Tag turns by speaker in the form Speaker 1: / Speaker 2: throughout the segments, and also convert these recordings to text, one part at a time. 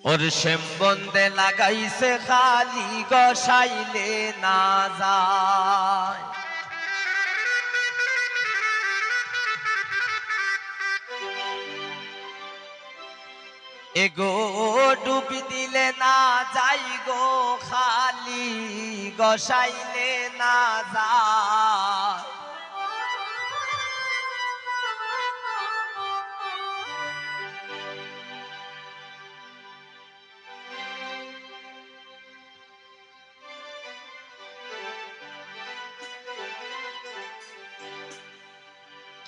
Speaker 1: ওর শ্যামবন্দে লাগাইছে খালি গসাইলে না যায়। এগো ডুবি দিলে না যাই গো খালি গসাইলে না যায়।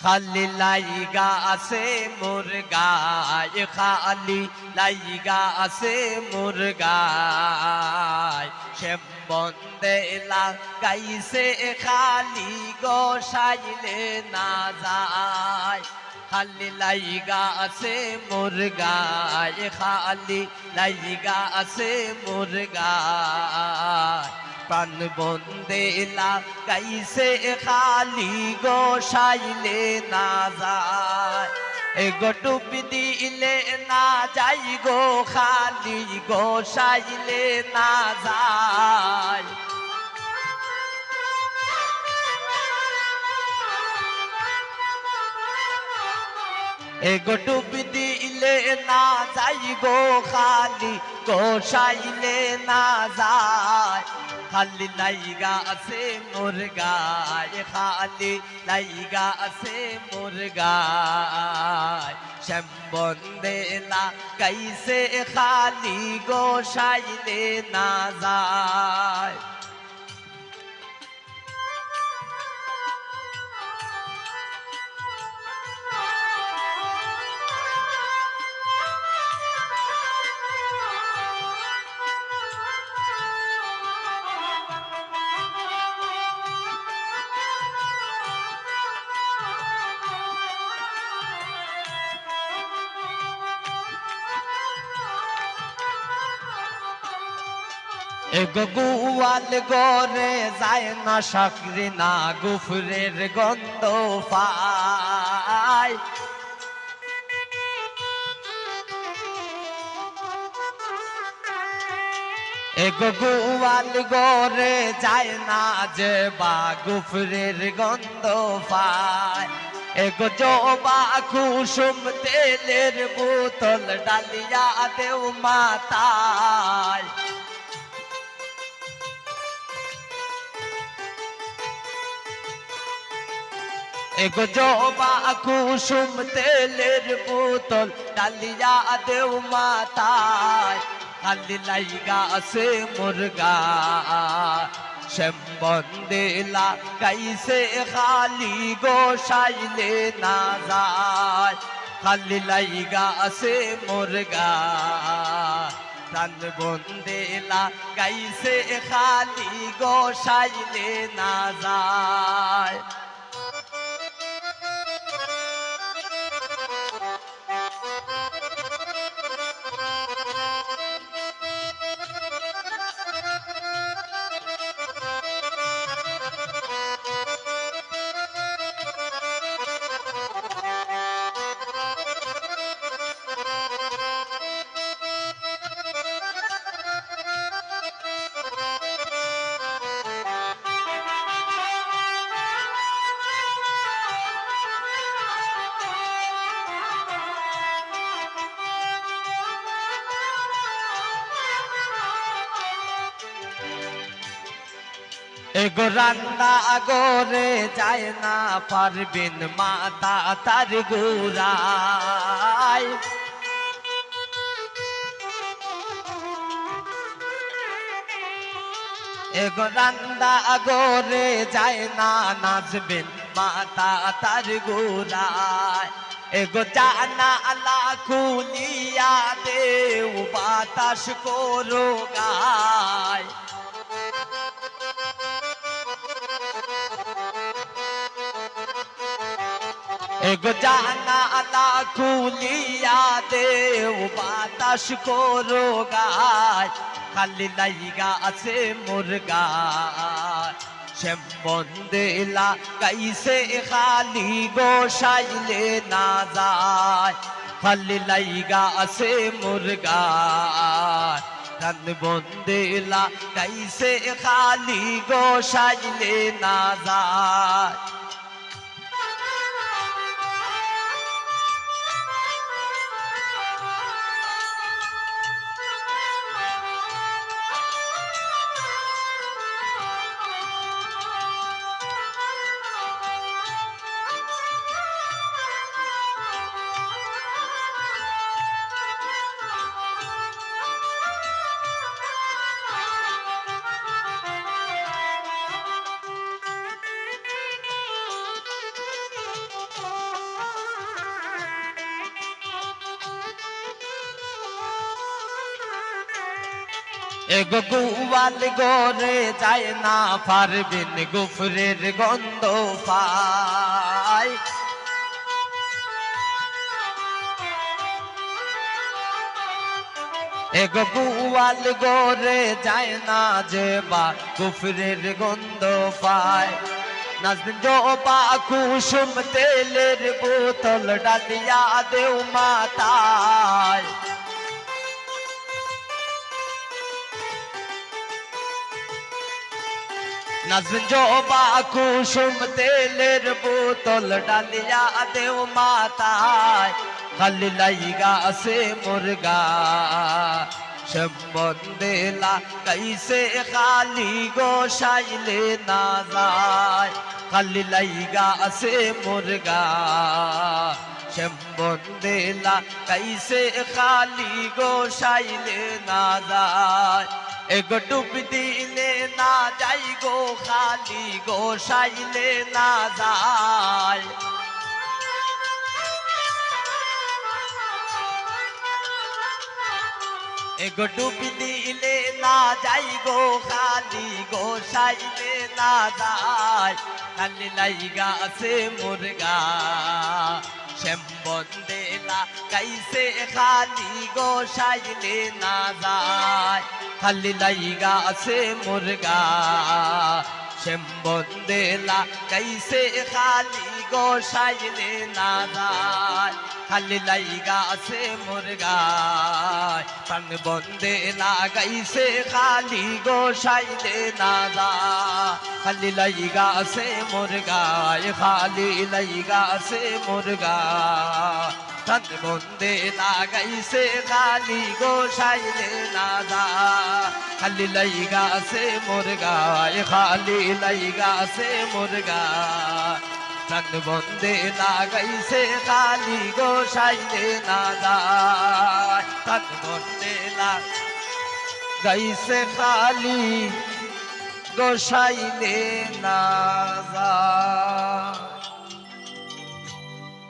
Speaker 1: খালি লাইগা আছে মোর গায়, খালি লাইগা আছে মোর গায়। শ্যামবন্দে লাগাইছে খালি গসাইলে না যায়। খালি লাইগা আছে মোর গায়, খালি লাইগা আছে মোর গায়। প্রাণ বন্দে লাগাইছে খালি গসাইলে না যায়। এগো ডুবি দিলে না যাই গো খালি গসাইলে না যায়। এগো ডুবি দিলে না যাই গো খালি গসাইলে না যায়। খালি লাইগা আছে মোর গায়, খালি লাইগা আছে মোর গায়। শ্যামবন্দে লাগাইছে খালি গসাইলে না যায়। এগো গোয়াল গরে যায় না সাকরি না গুফরের গন্ধ পায়। এগো গোয়াল গরে যায় না যে বা গুফরের গন্ধ পায়। এগো জবা কুসুম তেলের বোতল ডালিয়া দেও মাতায়। এগো জবা কুসুম তেলের বোতল ডালিয়া দেও মাতায়। খালি লাইগা আছে মোর গায়, শ্যামবন্দে লাগাইছে খালি গসাইলে না যায়। খালি লাইগা আছে মোর গায়, প্রাণ বন্দে লাগাইছে খালি গসাইলে না যায়। এগো রান্না আগরে যায় না পারবেন মাতা তার গোড়ায়। এগো রান্না আগরে যায় না নাচবেন মাতা তার গোড়ায়। এগো জানা আলা খুলিয়া দেও বাতাস করো গায়। এগো জানা আলা খুলিয়া দেও বাতাস করো গায়। খালি লাইগা আছে মোর গায়, শ্যামবন্দে লাগাইছে খালি গসাইলে না যায়। খালি লাইগা আছে মুরগা প্রাণ বন্দেলা কাইসে খালি গোসাইলে না যায় এগো গোয়াল গরে যায় না পারবেন গুফরের গন্ধ পায় এগো গোয়াল গরে যায় না যে বা গুফরের গন্ধ পায় নাজদিন জবা কুসুম তেলের বোতল ডালিয়া দেও মাতায় নাজদিন জবা কুসুম তেলের বোতল ডালিয়া দেও মাতায় খালি লাইগা আছে মুরগা সম্বন্ধেলা কাইসে খালি গোসাইলে না যায় খালি লাইগা আছে মুরগা সম্বন্ধেলা কাইসে খালি গোসাইলে না যায় এগো ডুব দিলে না যাই গো খালি গোসাইলে না যায় এগো ডুব দিলে না যাই গো খালি গোসাইলে না যায় খালি লাইগা আছে মুরগা সম্বন্ধেলা কাইসে খালি গোসাইলে না যায় খালি লাইগা আছে মুরগা সম্বন্ধেলা কাইসে খালি গোসাইলে না যায় খালি লাইগা আছে মুরগা প্রাণ বন্দে লাগাইছে খালি গোসাইলে না যায় খালি লাইগা আছে মুরগা খালি লাইগা আছে মুরগা প্রাণ বন্দে লাগাইছে খালি গোসাইলে না যায় খালি লাইগা আছে মুরগা খালি লাইগা আছে মুরগা প্রাণ বন্দে লাগাইছে খালি গোসাইলে না যায় প্রাণ বন্দে লাগাইছে খালি গোসাইলে না যায়।